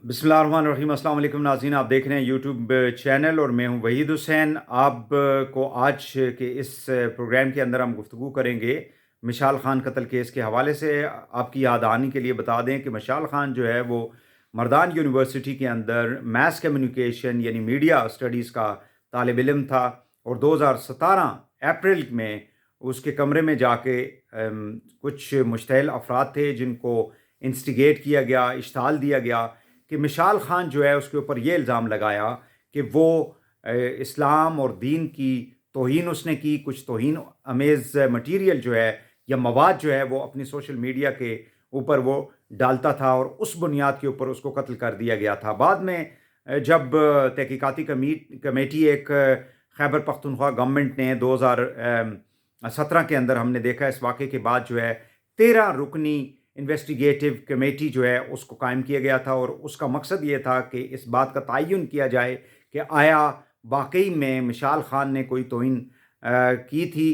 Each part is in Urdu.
بسم اللہ الرحمن الرحیم۔ السلام علیکم ناظرین، آپ دیکھ رہے ہیں یوٹیوب چینل اور میں ہوں وحید حسین۔ آپ کو آج کے اس پروگرام کے اندر ہم گفتگو کریں گے مشال خان قتل کیس کے حوالے سے۔ آپ کی یاد آنے کے لیے بتا دیں کہ مشال خان جو ہے وہ مردان یونیورسٹی کے اندر میس کمیونیکیشن یعنی میڈیا اسٹڈیز کا طالب علم تھا، اور 2017 اپریل میں اس کے کمرے میں جا کے کچھ مشتعل افراد تھے جن کو انسٹیگیٹ کیا گیا، اشتعال دیا گیا کہ مشال خان جو ہے اس کے اوپر یہ الزام لگایا کہ وہ اسلام اور دین کی توہین اس نے کی، کچھ توہین امیز مٹیریل جو ہے یا مواد جو ہے وہ اپنی سوشل میڈیا کے اوپر وہ ڈالتا تھا، اور اس بنیاد کے اوپر اس کو قتل کر دیا گیا تھا۔ بعد میں جب تحقیقاتی کمیٹی ایک خیبر پختونخوا گورنمنٹ نے 2017 کے اندر ہم نے دیکھا اس واقعے کے بعد جو ہے 13 رکنی انویسٹیگیٹو کمیٹی جو ہے اس کو قائم کیا گیا تھا، اور اس کا مقصد یہ تھا کہ اس بات کا تعین کیا جائے کہ آیا واقعی میں مشال خان نے کوئی توہین کی تھی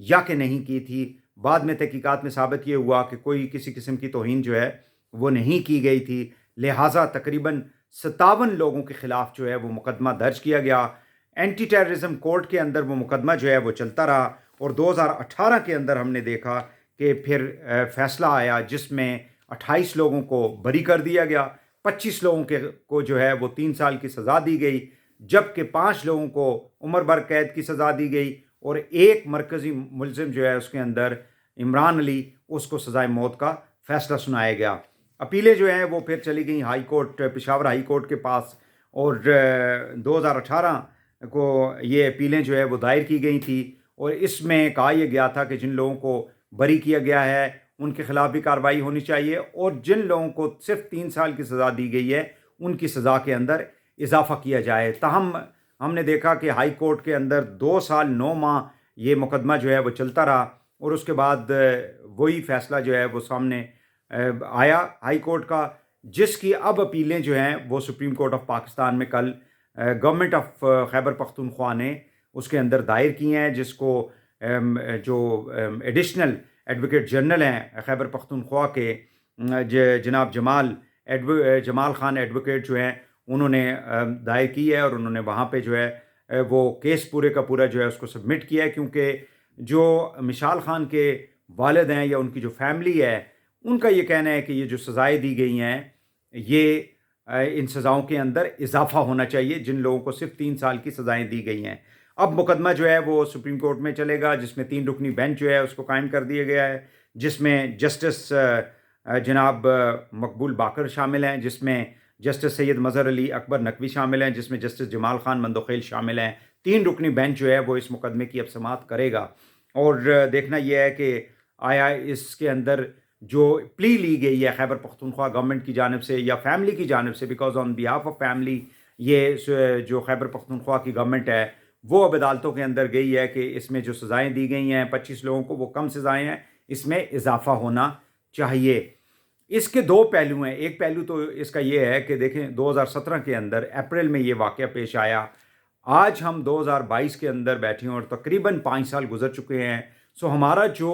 یا کہ نہیں کی تھی۔ بعد میں تحقیقات میں ثابت یہ ہوا کہ کوئی کسی قسم کی توہین جو ہے وہ نہیں کی گئی تھی، لہٰذا تقریباً 57 لوگوں کے خلاف جو ہے وہ مقدمہ درج کیا گیا۔ اینٹی ٹیررزم کورٹ کے اندر وہ مقدمہ جو ہے وہ چلتا رہا، اور 2018 کے اندر ہم نے دیکھا کہ پھر فیصلہ آیا جس میں 28 لوگوں کو بری کر دیا گیا، 25 لوگوں کو جو ہے وہ 3 سال کی سزا دی گئی، جبکہ 5 لوگوں کو عمر بھر قید کی سزا دی گئی، اور ایک مرکزی ملزم جو ہے اس کے اندر عمران علی، اس کو سزائے موت کا فیصلہ سنایا گیا۔ اپیلیں جو ہیں وہ پھر چلی گئیں high court, Peshawar high court کے پاس، اور 2018 کو یہ اپیلیں جو ہے وہ دائر کی گئی تھی، اور اس میں کہا یہ گیا تھا کہ جن لوگوں کو بری کیا گیا ہے ان کے خلاف بھی کارروائی ہونی چاہیے، اور جن لوگوں کو صرف 3 سال کی سزا دی گئی ہے ان کی سزا کے اندر اضافہ کیا جائے۔ تاہم ہم نے دیکھا کہ ہائی کورٹ کے اندر 2 سال 9 ماہ یہ مقدمہ جو ہے وہ چلتا رہا، اور اس کے بعد وہی فیصلہ جو ہے وہ سامنے آیا ہائی کورٹ کا، جس کی اب اپیلیں جو ہیں وہ سپریم کورٹ آف پاکستان میں کل گورنمنٹ آف خیبر پختونخوا نے اس کے اندر دائر کی ہیں، جس کو جو ایڈیشنل ایڈوکیٹ جنرل ہیں خیبر پختونخوا کے جناب جمال خان ایڈوکیٹ جو ہیں انہوں نے دائر کی ہے، اور انہوں نے وہاں پہ جو ہے وہ کیس پورے کا پورا جو ہے اس کو سبمٹ کیا ہے، کیونکہ جو مشال خان کے والد ہیں یا ان کی جو فیملی ہے ان کا یہ کہنا ہے کہ یہ جو سزائیں دی گئی ہیں یہ ان سزاؤں کے اندر اضافہ ہونا چاہیے جن لوگوں کو صرف 3 سال کی سزائیں دی گئی ہیں۔ اب مقدمہ جو ہے وہ سپریم کورٹ میں چلے گا، جس میں 3 رکنی بینچ جو ہے اس کو قائم کر دیا گیا ہے، جس میں جسٹس جناب مقبول باقر شامل ہیں، جس میں جسٹس سید مظہر علی اکبر نقوی شامل ہیں، جس میں جسٹس جمال خان مندوخیل شامل ہیں۔ 3 رکنی بینچ جو ہے وہ اس مقدمے کی اب سماعت کرے گا، اور دیکھنا یہ ہے کہ آیا اس کے اندر جو پلی لی گئی ہے خیبر پختونخوا گورنمنٹ کی جانب سے یا فیملی کی جانب سے، because on behalf of family یہ جو خیبر پختونخوا کی گورنمنٹ ہے وہ اب عدالتوں کے اندر گئی ہے کہ اس میں جو سزائیں دی گئی ہیں 25 لوگوں کو وہ کم سزائیں ہیں، اس میں اضافہ ہونا چاہیے۔ اس کے 2 پہلو ہیں۔ ایک پہلو تو اس کا یہ ہے کہ دیکھیں 2017 کے اندر اپریل میں یہ واقعہ پیش آیا، آج ہم 2022 کے اندر بیٹھے ہیں اور تقریباً 5 سال گزر چکے ہیں۔ سو ہمارا جو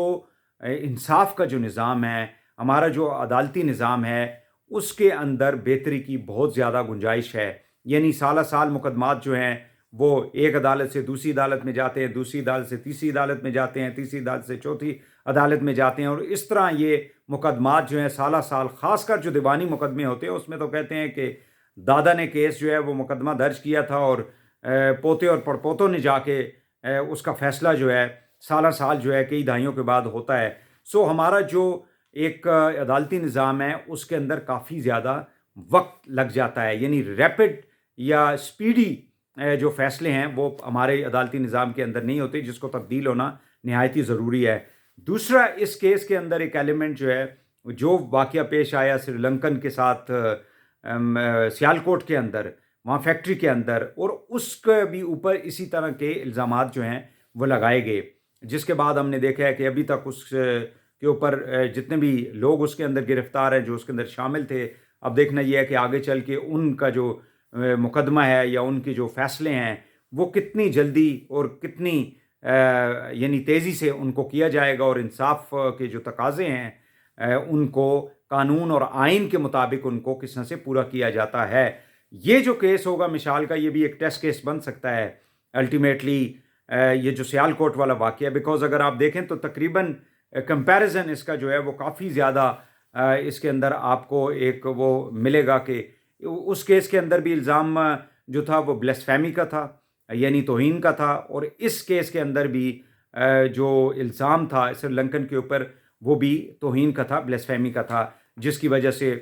انصاف کا جو نظام ہے، ہمارا جو عدالتی نظام ہے، اس کے اندر بہتری کی بہت زیادہ گنجائش ہے۔ یعنی سالہ سال مقدمات جو ہیں وہ ایک عدالت سے دوسری عدالت میں جاتے ہیں، دوسری عدالت سے تیسری عدالت میں جاتے ہیں، تیسری عدالت سے چوتھی عدالت میں جاتے ہیں، اور اس طرح یہ مقدمات جو ہیں سالہ سال، خاص کر جو دیوانی مقدمے ہوتے ہیں اس میں تو کہتے ہیں کہ دادا نے کیس جو ہے وہ مقدمہ درج کیا تھا اور پوتے اور پڑپوتوں نے جا کے اس کا فیصلہ جو ہے سالہ سال جو ہے کئی دہائیوں کے بعد ہوتا ہے۔ سو ہمارا جو ایک عدالتی نظام ہے اس کے اندر کافی زیادہ وقت لگ جاتا ہے، یعنی ریپڈ یا سپیڈی جو فیصلے ہیں وہ ہمارے عدالتی نظام کے اندر نہیں ہوتے، جس کو تبدیل ہونا نہایت ہی ضروری ہے۔ دوسرا اس کیس کے اندر ایک ایلیمنٹ جو ہے جو واقعہ پیش آیا سری لنکن کے ساتھ سیالکوٹ کے اندر، وہاں فیکٹری کے اندر، اور اس کے بھی اوپر اسی طرح کے الزامات جو ہیں وہ لگائے گئے، جس کے بعد ہم نے دیکھا ہے کہ ابھی تک اس کے اوپر جتنے بھی لوگ اس کے اندر گرفتار ہیں جو اس کے اندر شامل تھے، اب دیکھنا یہ ہے کہ آگے چل کے ان کا جو مقدمہ ہے یا ان کے جو فیصلے ہیں وہ کتنی جلدی اور کتنی یعنی تیزی سے ان کو کیا جائے گا، اور انصاف کے جو تقاضے ہیں ان کو قانون اور آئین کے مطابق ان کو کس طرح سے پورا کیا جاتا ہے. یہ جو کیس ہوگا مشال کا، یہ بھی ایک ٹیسٹ کیس بن سکتا ہے الٹیمیٹلی، یہ جو سیال کوٹ والا واقعہ، بیکاز اگر آپ دیکھیں تو تقریباً کمپیریزن اس کا جو ہے وہ کافی زیادہ اس کے اندر آپ کو ایک وہ ملے گا کہ اس کیس کے اندر بھی الزام جو تھا وہ بلیسفیمی کا تھا، یعنی توہین کا تھا، اور اس کیس کے اندر بھی جو الزام تھا سری لنکن کے اوپر وہ بھی توہین کا تھا، بلیسفیمی کا تھا، جس کی وجہ سے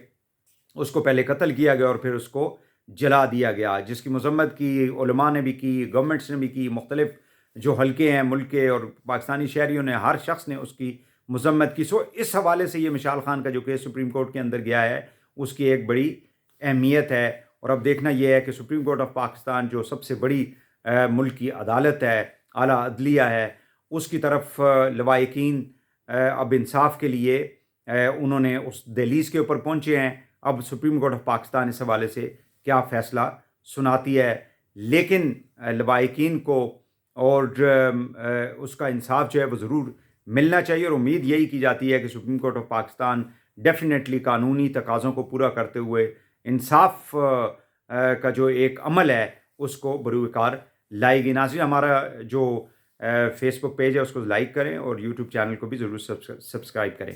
اس کو پہلے قتل کیا گیا اور پھر اس کو جلا دیا گیا، جس کی مذمت کی علماء نے بھی کی، گورنمنٹس نے بھی کی، مختلف جو حلقے ہیں ملک کے اور پاکستانی شہریوں نے، ہر شخص نے اس کی مذمت کی. اس حوالے سے یہ مشال خان کا جو کیس سپریم کورٹ کے اندر گیا ہے اس کی ایک بڑی اہمیت ہے. اور اب دیکھنا یہ ہے کہ سپریم کورٹ آف پاکستان جو سب سے بڑی ملک کی عدالت ہے، اعلیٰ عدلیہ ہے، اس کی طرف لوائقین اب انصاف کے لیے انہوں نے اس دہلیز کے اوپر پہنچے ہیں. اب سپریم کورٹ آف پاکستان اس حوالے سے کیا فیصلہ سناتی ہے، لیکن لوائقین کو اور اس کا انصاف جو ہے وہ ضرور ملنا چاہیے، اور امید یہی کی جاتی ہے کہ supreme court of Pakistan definitely قانونی تقاضوں کو پورا کرتے ہوئے انصاف کا جو ایک عمل ہے اس کو بروکار لائے گی. ناظرین، ہمارا جو فیس بک پیج ہے اس کو لائک کریں اور یوٹیوب چینل کو بھی ضرور سبسکرائب کریں.